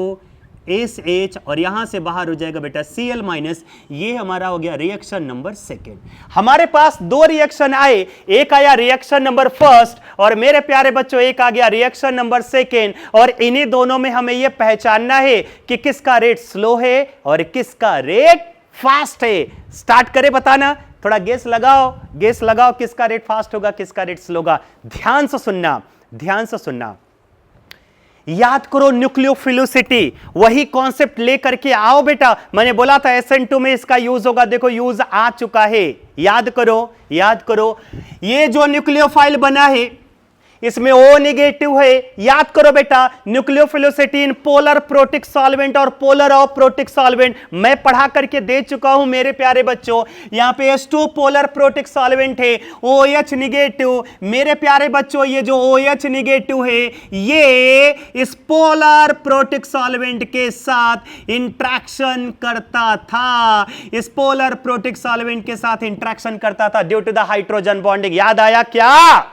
SH, और यहां से बाहर हो जाएगा बेटा Cl माइनस। ये हमारा हो गया रिएक्शन नंबर सेकेंड। हमारे पास दो रिएक्शन आए, एक आया रिएक्शन नंबर फर्स्ट, और मेरे प्यारे बच्चों एक आ गया रिएक्शन नंबर सेकेंड। और इन्हीं दोनों में हमें यह पहचानना है कि किसका रेट स्लो है और किसका रेट फास्ट है। स्टार्ट करें बताना, थोड़ा गेस लगाओ किसका रेट फास्ट होगा, किसका रेट स्लो होगा। ध्यान से सुनना, ध्यान से सुनना, याद करो न्यूक्लियोफिलिसिटी, वही कॉन्सेप्ट लेकर के आओ बेटा। मैंने बोला था SN2 में इसका यूज होगा, देखो यूज आ चुका है। याद करो ये जो न्यूक्लियोफाइल बना है इसमें O नेगेटिव है। याद करो बेटा, nucleophilicity in polar protic solvent और पोलर ऑफ प्रोटिक सॉल्वेंट मैं पढ़ा करके दे चुका हूं मेरे प्यारे बच्चों। यहां पे H2 पोलर प्रोटिक सॉल्वेंट है, OH निगेटिव। मेरे प्यारे बच्चों ये जो OH निगेटिव है ये इस पोलर प्रोटिक सॉल्वेंट के साथ इंट्रैक्शन करता था, इस पोलर प्रोटिक सॉल्वेंट के साथ इंट्रैक्शन करता था due to the hydrogen bonding. याद आया क्या?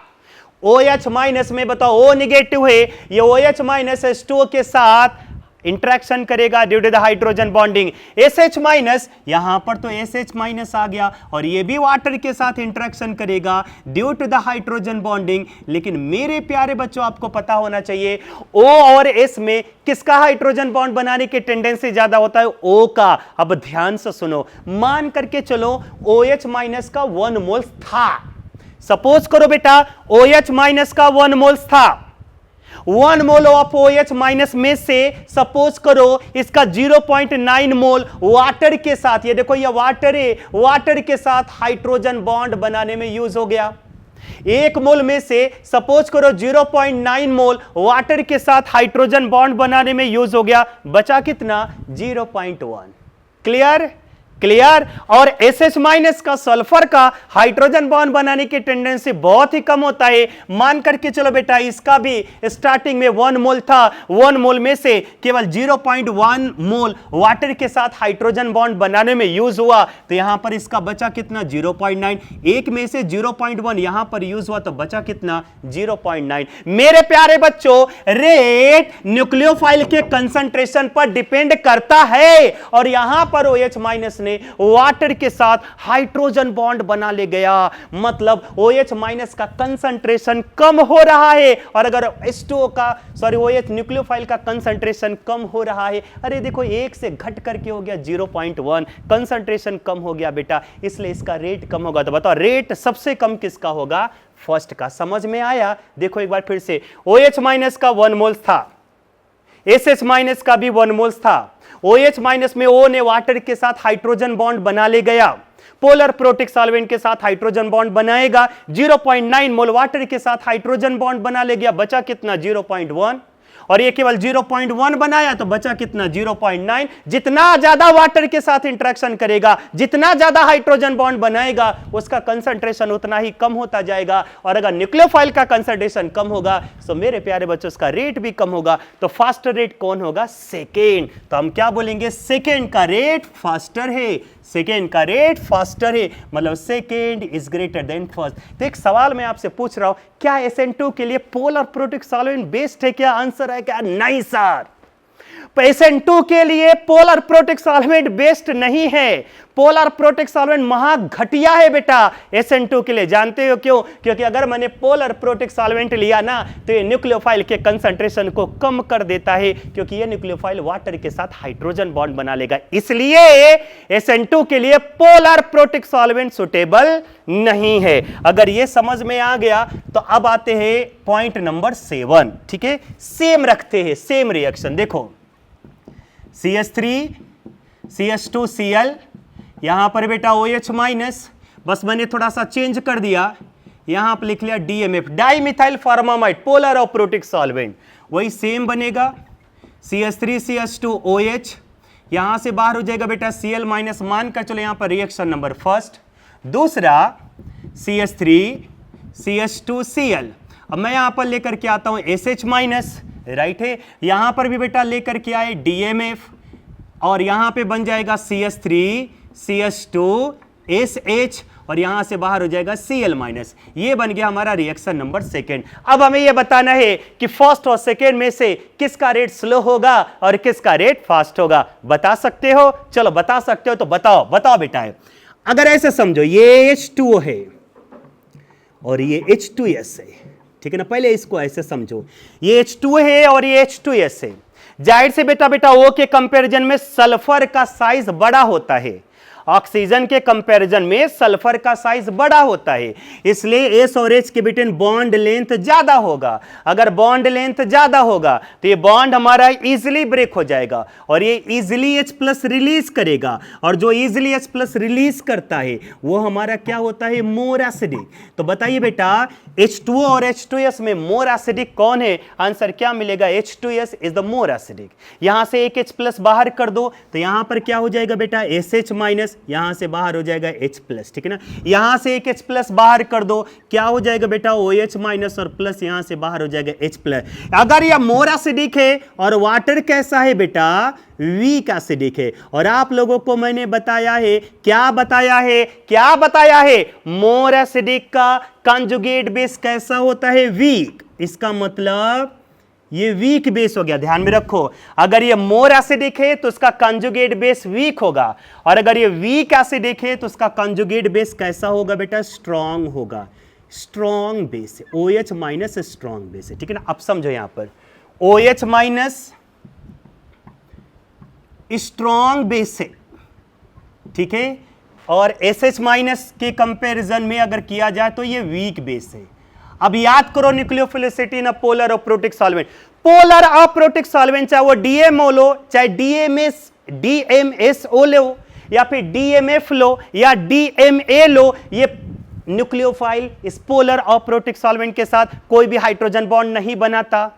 OH माइनस में बताओ O निगेटिव है, ये OH माइनस H2O के साथ इंटरेक्शन करेगा due to the hydrogen bonding. SH minus, यहां पर तो SH माइनस आ गया, और ये भी वाटर के साथ इंटरेक्शन करेगा due to the hydrogen bonding. लेकिन मेरे प्यारे बच्चों आपको पता होना चाहिए O और S में किसका हाइड्रोजन बॉन्ड बनाने की टेंडेंसी ज्यादा होता है? O का। अब ध्यान से सुनो, मान करके चलो OH माइनस का 1 मोल्स था, सपोज करो बेटा OH माइनस का 1 मोल्स था, 1 मोल ऑफ OH माइनस में से सपोज करो इसका 0.9 मोल वाटर के साथ, ये देखो ये वाटर है, वाटर के साथ हाइड्रोजन बॉन्ड बनाने में यूज हो गया। 1 मोल में से सपोज करो 0.9 मोल वाटर के साथ हाइड्रोजन बॉन्ड बनाने में यूज हो गया, बचा कितना? 0.1। क्लियर? और SH माइनस का सल्फर का हाइड्रोजन बॉन्ड बनाने की टेंडेंसी बहुत ही कम होता है। मान करके चलो बेटा इसका भी स्टार्टिंग में 1 मोल था, 1 मोल में से केवल 0.1 मोल वाटर के साथ हाइड्रोजन बॉन्ड बनाने में यूज हुआ, तो यहां पर इसका बचा कितना? 0.9। एक में से 0.1 यहां पर यूज हुआ तो बचा कितना? 0.9। मेरे प्यारे बच्चों रेट न्यूक्लियोफाइल के कंसंट्रेशन पर डिपेंड करता है, और यहां पर OH माइनस ने वाटर के साथ हाइड्रोजन बॉन्ड बना ले गया, मतलब OH माइनस का कंसंट्रेशन कम हो रहा है, और अगर H2O का OH न्यूक्लियोफाइल का कंसंट्रेशन कम हो रहा है, अरे देखो 1 से घट करके हो गया 0.1, कंसंट्रेशन कम हो गया बेटा, इसलिए इसका रेट कम होगा। तो बताओ रेट सबसे कम किसका होगा? फर्स्ट का। समझ में आया? देखो एक बार फिर से, OH माइनस का 1 मोल्स था, SH माइनस का भी 1 मोल्स था, OH माइनस में O ने वाटर के साथ हाइड्रोजन बॉन्ड बना ले गया, पोलर प्रोटिक सॉल्वेंट के साथ हाइड्रोजन बॉन्ड बनाएगा, 0.9 मोल वाटर के साथ हाइड्रोजन बॉन्ड बना ले गया, बचा कितना? 0.1। और ये केवल 0.1 बनाया तो बचा कितना? 0.9। जितना ज्यादा वाटर के साथ इंटरेक्शन करेगा, जितना ज्यादा हाइड्रोजन बॉन्ड बनाएगा, उसका कंसंट्रेशन उतना ही कम होता जाएगा, और अगर न्यूक्लियोफाइल का कंसंट्रेशन कम होगा तो मेरे प्यारे बच्चों उसका रेट भी कम होगा। तो फास्टर रेट कौन होगा? सेकेंड। तो हम क्या बोलेंगे? सेकेंड का रेट फास्टर है, सेकेंड का रेट फास्टर है, मतलब second is greater than first. तो एक सवाल मैं आपसे पूछ रहा हूं, क्या SN2 के लिए पोलर प्रोटिक सॉल्वेंट बेस्ट है? क्या आंसर है क्या? नहीं सर, SN2 के लिए पोलर प्रोटिक सॉल्वेंट बेस्ट नहीं है, पोलर प्रोटिक सॉल्वेंट महा घटिया है बेटा SN2 के लिए। जानते हो क्यों? क्योंकि अगर मैंने पोलर प्रोटिक सॉल्वेंट लिया ना तो ये न्यूक्लियोफाइल के कंसंट्रेशन को कम कर देता है, क्योंकि ये न्यूक्लियोफाइल वाटर के साथ हाइड्रोजन बॉन्ड बना लेगा, इसलिए SN2 के लिए पोलर प्रोटिक सॉल्वेंट सुटेबल नहीं है। अगर ये समझ में आ गया तो अब आते हैं पॉइंट नंबर 7। ठीक है, सेम रखते हैं, सेम रिएक्शन। देखो CH3 CH2Cl, यहां पर बेटा OH माइनस, बस मैंने थोड़ा सा चेंज कर दिया, यहां पर लिख लिया DMF, डाइमिथाइल फॉर्मामाइड, पोलर और प्रोटिक सॉल्वेंट, वही सेम बनेगा। CH3 CH2OH, यहां से बाहर हो जाएगा बेटा Cl माइनस, मान कर चलो यहां पर रिएक्शन नंबर फर्स्ट। दूसरा CH3 CH2Cl। अब मैं यहां पर लेकर के आता हूं SH माइनस, राइट है। यहां पर भी बेटा लेकर के आए DMF और यहां पे बन जाएगा CH3CH2SH और यहां से बाहर हो जाएगा Cl माइनस। ये बन गया हमारा रिएक्शन नंबर सेकेंड। अब हमें यह बताना है कि फर्स्ट और सेकेंड में से किसका रेट स्लो होगा और किसका रेट फास्ट होगा। बता सकते हो? चलो बता सकते हो तो बताओ, बताओ बेटा। अगर ऐसे समझो ये H2O है और ये H2S है, ठीक है ना। पहले इसको ऐसे समझो, ये H2 है और ये H2S है। जाहिर से बेटा O के कंपैरिजन में सल्फर का साइज बड़ा होता है, ऑक्सीजन के कंपैरिजन में सल्फर का साइज बड़ा होता है, इसलिए S और H के बिटवीन बॉन्ड लेंथ ज्यादा होगा। अगर बॉन्ड लेंथ ज्यादा होगा तो ये बॉन्ड हमारा इजीली ब्रेक हो जाएगा और ये इजीली H+ रिलीज करेगा, और जो इजीली H+ रिलीज करता है वो हमारा क्या होता है, मोर एसिडिक। तो बताइए बेटा H2O और H2S में मोर एसिडिक कौन है? आंसर क्या मिलेगा? H2S is the more acidic. यहां से एक H+ बाहर कर दो तो यहां पर क्या हो जाएगा बेटा, SH माइनस, यहां से बाहर हो जाएगा H+, ठीक है ना। यहां से एक H+ बाहर कर दो, क्या हो जाएगा बेटा, OH माइनस और प्लस यहां से बाहर हो जाएगा H+। अगर यह मोर एसिडिक है और वाटर कैसा है बेटा, वीक एसिडिक है। और आप लोगों को मैंने बताया है, क्या बताया है, क्या बताया है, मोर एसिडिक का कंजुगेट बेस कैसा होता है, वीक। इसका मतलब ये वीक बेस हो गया, ध्यान में रखो। अगर ये मोर एसिडिक है तो उसका कंजुगेट बेस वीक होगा, और अगर ये वीक एसिडिक है तो उसका कंजुगेट बेस कैसा होगा बेटा, स्ट्रांग होगा। स्ट्रांग बेस है, OH माइनस स्ट्रांग बेस है, ठीक है ना। अब समझो यहां पर OH माइनस स्ट्रांग बेस है, ठीक है, और SH माइनस के कंपैरिजन में अगर किया जाए तो ये वीक बेस है। अब याद करो nucleophilicity in polar aprotic solvent. Polar aprotic solvent चाहे वो DMO लो, चाहे DMSO लो, या फिर DMF लो या DMA लो, ये न्यूक्लियोफाइल इस पोलर अप्रोटिक सॉल्वेंट के साथ कोई भी हाइड्रोजन बॉन्ड नहीं बनाता,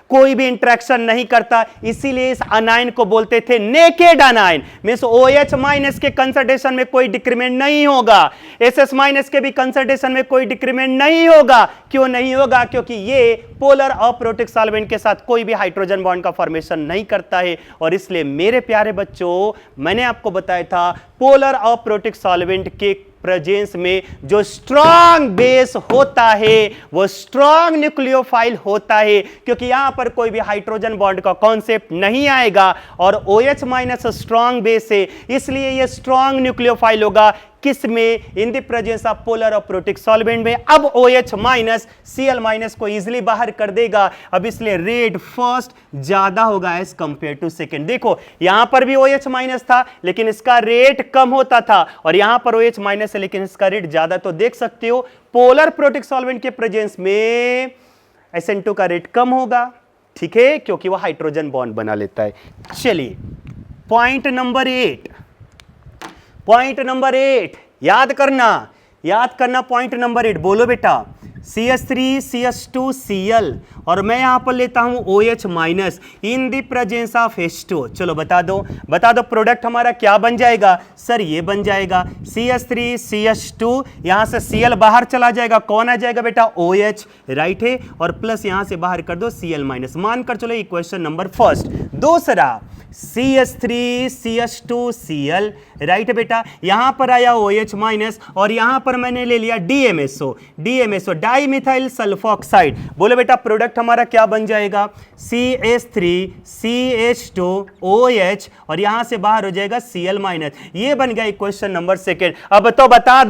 कोई भी इंटरेक्शन नहीं करता, इसीलिए इस अनायन को बोलते थे नेकेड अनायन। मींस OH माइनस के कंसंट्रेशन में कोई डिक्रीमेंट नहीं होगा, SS माइनस के भी कंसंट्रेशन में कोई डिक्रीमेंट नहीं होगा। क्यों नहीं होगा? क्योंकि ये पोलर अप्रोटिक सॉल्वेंट के साथ कोई भी हाइड्रोजन बॉन्ड का फॉर्मेशन नहीं करता है। और इसलिए मेरे प्यारे बच्चों, मैंने आपको बताया था पोलर अप्रोटिक सॉल्वेंट के प्रेजेंस में जो स्ट्रांग बेस होता है वो स्ट्रांग न्यूक्लियोफाइल होता है, क्योंकि यहां पर कोई भी हाइड्रोजन बॉन्ड का कॉन्सेप्ट नहीं आएगा और OH माइनस स्ट्रांग बेस है, इसलिए ये स्ट्रांग न्यूक्लियोफाइल होगा। किसमें? In the presence of polar aprotic solvent में। अब OH माइनस Cl माइनस को इजीली बाहर कर देगा। अब इसलिए रेट फर्स्ट ज्यादा होगा एज कंपेयर टू सेकंड। देखो यहां पर भी OH माइनस था लेकिन इसका रेट कम होता था, और यहां पर OH माइनस है लेकिन इसका रेट ज्यादा। तो देख सकते हो पोलर अप्रोटिक सॉल्वेंट के प्रेजेंस में SN2 का रेट कम होगा, ठीक है, क्योंकि वह हाइड्रोजन बॉन्ड बना लेता है। चलिए पॉइंट नंबर 8, पॉइंट नंबर 8 याद करना पॉइंट नंबर 8। बोलो बेटा CH3CH2Cl और मैं यहां पर लेता हूं OH minus in the presence of H2। चलो बता दो प्रोडक्ट हमारा क्या बन जाएगा? सर ये बन जाएगा CH3CH2, यहां से Cl बाहर चला जाएगा, कौन आ जाएगा बेटा? OH, राइट है, और प्लस यहां से बाहर कर दो Cl माइनस। मानकर चलो इक्वेशन नंबर फर्स्ट। दूसरा CH3CH2Cl, राइट है बेटा, यहां पर आया OH माइनस और यहां पर मैंने ले लिया DMSO डाई मिथाइल सल्फोक्साइड। बोलो बेटा प्रोडक्ट हमारा क्या बन जाएगा? CH3CH2OH और यहां से बाहर हो जाएगा Cl माइनस। ये बन गया इक्वेशन नंबर सेकेंड। अब तो बता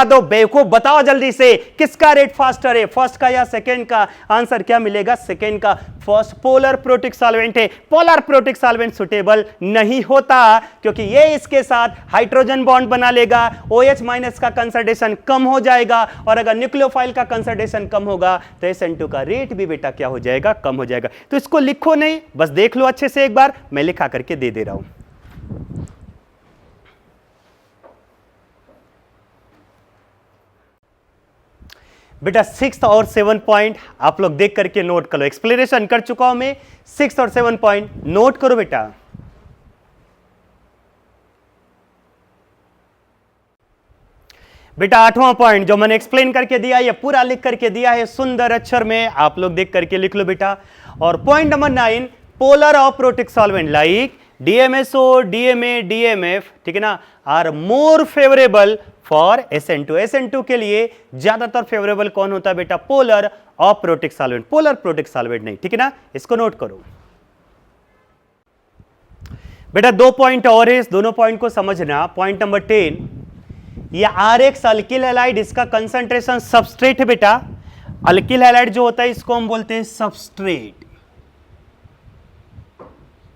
दो बेवकूफ, बताओ जल्दी से किसका रेट फास्टर है, फर्स्ट का या सेकेंड का? आंसर क्या मिलेगा? सेकेंड का। फर्स्ट पोलर प्रोटिक सॉल्वेंट है, पोलर प्रोटिक सॉल्वेंट सुटेबल नहीं होता क्योंकि ये इसके साथ हाइड्रोजन बॉन्ड बना लेगा, OH माइनस का कंसंट्रेशन कम हो जाएगा, और अगर न्यूक्लियोफाइल का कंसंट्रेशन कम होगा तो SN2 का रेट भी बेटा क्या हो जाएगा? कम हो जाएगा। तो इसको लिखो नहीं, बस देख लो अच्छे से एक बार, मैं लिखा करके दे रहा हूं। बेटा 6th और 7 पॉइंट आप लोग देख करके नोट करो, एक्सप्लेनेशन कर चुका हूं मैं। 6th और 7 पॉइंट नोट करो बेटा। बेटा 8वां पॉइंट जो मैंने एक्सप्लेन करके दिया, ये पूरा लिख करके दिया है सुंदर अक्षर में, आप लोग देख करके लिख लो बेटा। और point number 9, polar of protic solvent like DMSO, DMA, DMF, ठीक है ना, are more favourable for SN2। SN2 के लिए ज्यादातर फेवरेबल कौन होता है बेटा? Polar of protic solvent, polar protic solvent नहीं, ठीक है ना, इसको नोट करो बेटा। 2 पॉइंट और है, इस दोनों पॉइंट को समझना। पॉइंट नंबर 10, ये RX अल्किल हैलाइड, इसका कंसंट्रेशन सबस्ट्रेट है बेटा। अल्किल हैलाइड जो होता है इसको हम बोलते हैं सबस्ट्रेट,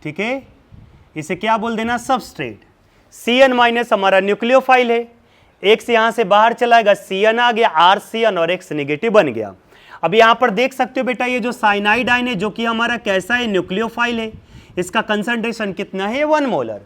ठीक है, इसे क्या बोल देना? सबस्ट्रेट। Cn माइनस हमारा न्यूक्लियोफाइल है, X यहां से बाहर चलाएगा, Cn आ गया, RCn और X नेगेटिव बन गया। अब यहां पर देख सकते हो बेटा, ये जो साइनाइड आयन है जो कि हमारा कैसा है? न्यूक्लियोफाइल है, इसका कंसंट्रेशन कितना है? 1 मोलर।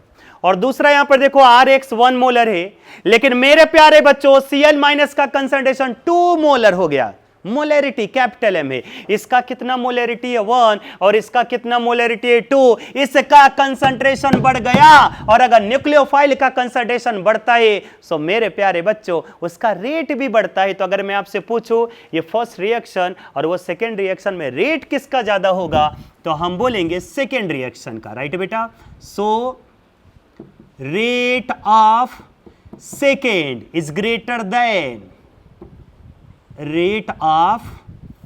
और दूसरा यहां पर देखो RX 1 मोलर है, लेकिन मेरे प्यारे बच्चों Cl माइनस का कंसंट्रेशन 2 मोलर हो गया। मोलरिटी कैपिटल M है, इसका कितना मोलरिटी है? 1, और इसका कितना मोलरिटी है? 2। इसका कंसंट्रेशन बढ़ गया, और अगर न्यूक्लियोफाइल का कंसंट्रेशन बढ़ता है तो मेरे प्यारे बच्चों उसका रेट भी बढ़ता है। तो अगर मैं आपसे पूछूं ये फर्स्ट रिएक्शन और वो सेकेंड रिएक्शन में रेट किसका ज्यादा होगा, तो हम बोलेंगे सेकेंड रिएक्शन का, राइट बेटा। So rate of second is greater than rate of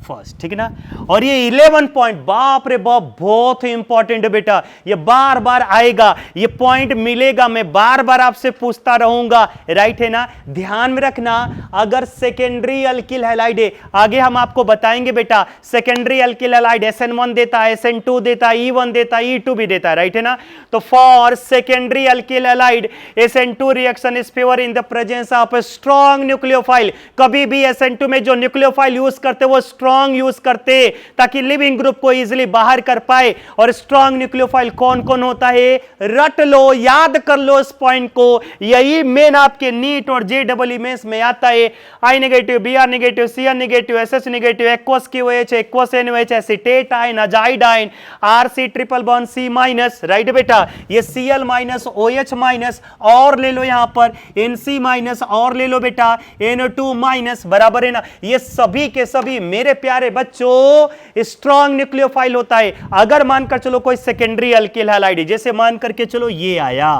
first, ठीक है ना। और ये 11 पॉइंट, बाप रे बाप, बहुत ही इंपॉर्टेंट है बेटा, ये बार बार आएगा, ये पॉइंट मिलेगा, मैं बार बार आपसे पूछता रहूंगा, राइट है ना। ध्यान में रखना, अगर सेकेंडरी अल्किल हैलाइड है, आगे हम आपको बताएंगे बेटा, सेकेंडरी अल्किल हैलाइड SN1 देता है, SN2 देता है, E1 देता है, E2 भी देता है, राइट है ना। तो for secondary alkyl halide SN2 reaction is favour in the presence of a strong nucleophile. कभी भी SN2 में जो न्यूक्लियोफाइल यूज करते वो स्ट्रॉन्ग यूज करते ताकि लिविंग ग्रुप को इजीली बाहर कर पाए। और स्ट्रॉन्ग न्यूक्लियोफाइल कौन कौन होता है? रट लो, याद कर लो इस पॉइंट को, यही मेन आपके नीट और JEE मेंस में आता है। I negative, Br negative, Cn negative, SS negative, aqueous QH, aqueous NOH, acetate ion, azide ion, RC triple bond C minus, right बेटा। ये Cl माइनस, OH माइनस, और ले लो यहां पर NC माइनस, और ले लो बेटा NO2 माइनस, बराबर है ना। ये सभी के सभी मेरे प्यारे बच्चों स्ट्रॉन्ग न्यूक्लियोफाइल होता है। अगर मानकर चलो कोई सेकेंडरी अल्किल हैलाइड, जैसे मान करके चलो ये आया,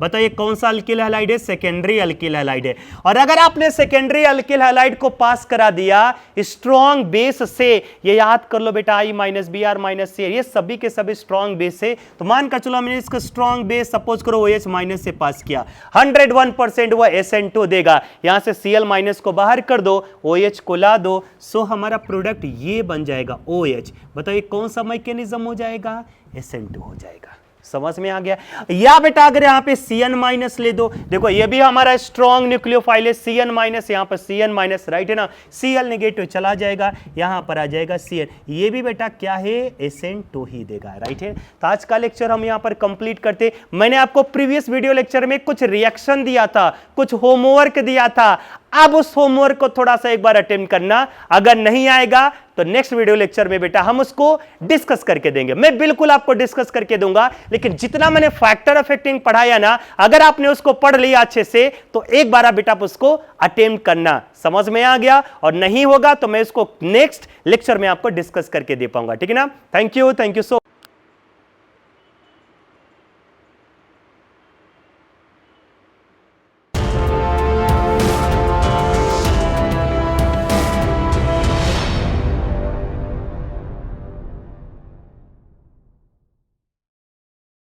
बताइए कौन सा अल्किल हैलाइड है? सेकेंडरी अल्किल हैलाइड है। और अगर आपने सेकेंडरी अल्किल हैलाइड को पास करा दिया स्ट्रॉन्ग बेस से, ये याद कर लो बेटा, I minus Br minus C, ये सभी के सभी स्ट्रॉन्ग बेस से, तो मानकर चलो हमने इसका स्ट्रॉन्ग बेस सपोज करो OH माइनस से पास किया, 101% वो SN2 देगा। यहां से Cl माइनस को बाहर कर दो, OH को ला दो, सो हमारा प्रोडक्ट ये बन जाएगा OH। बताइए कौन सा मैकेनिज्म हो जाएगा? SN2 हो जाएगा। समझ में आ गया? या बेटा अगर यहां पे Cn माइनस ले दो, देखो ये भी हमारा स्ट्रॉन्ग न्यूक्लियोफाइल है, Cn माइनस, यहां पर Cn माइनस, राइट है ना। Cl नेगेटिव चला जाएगा, यहां पर आ जाएगा Cn, ये भी बेटा क्या है? SN2 ही देगा, राइट है। तो आज का लेक्चर हम यहां पर कंप्लीट करते। मैंने आपको प्रीवियस वीडियो लेक्चर में कुछ रिएक्शन दिया था, कुछ होमवर्क दिया था, अब उस होमवर्क को थोड़ा सा एक बार अटेम्प्ट करना। अगर नहीं आएगा तो नेक्स्ट वीडियो लेक्चर में बेटा हम उसको डिस्कस करके देंगे। मैं बिल्कुल आपको डिस्कस करके दूंगा, लेकिन जितना मैंने फैक्टर अफेक्टिंग पढ़ाया ना, अगर आपने उसको पढ़ लिया अच्छे से तो एक बार बेटा आप उसको अटेम्प्ट करना। समझ में आ गया? और नहीं होगा तो मैं इसको नेक्स्ट लेक्चर में आपको डिस्कस करके दे पाऊंगा, ठीक है ना। Thank you so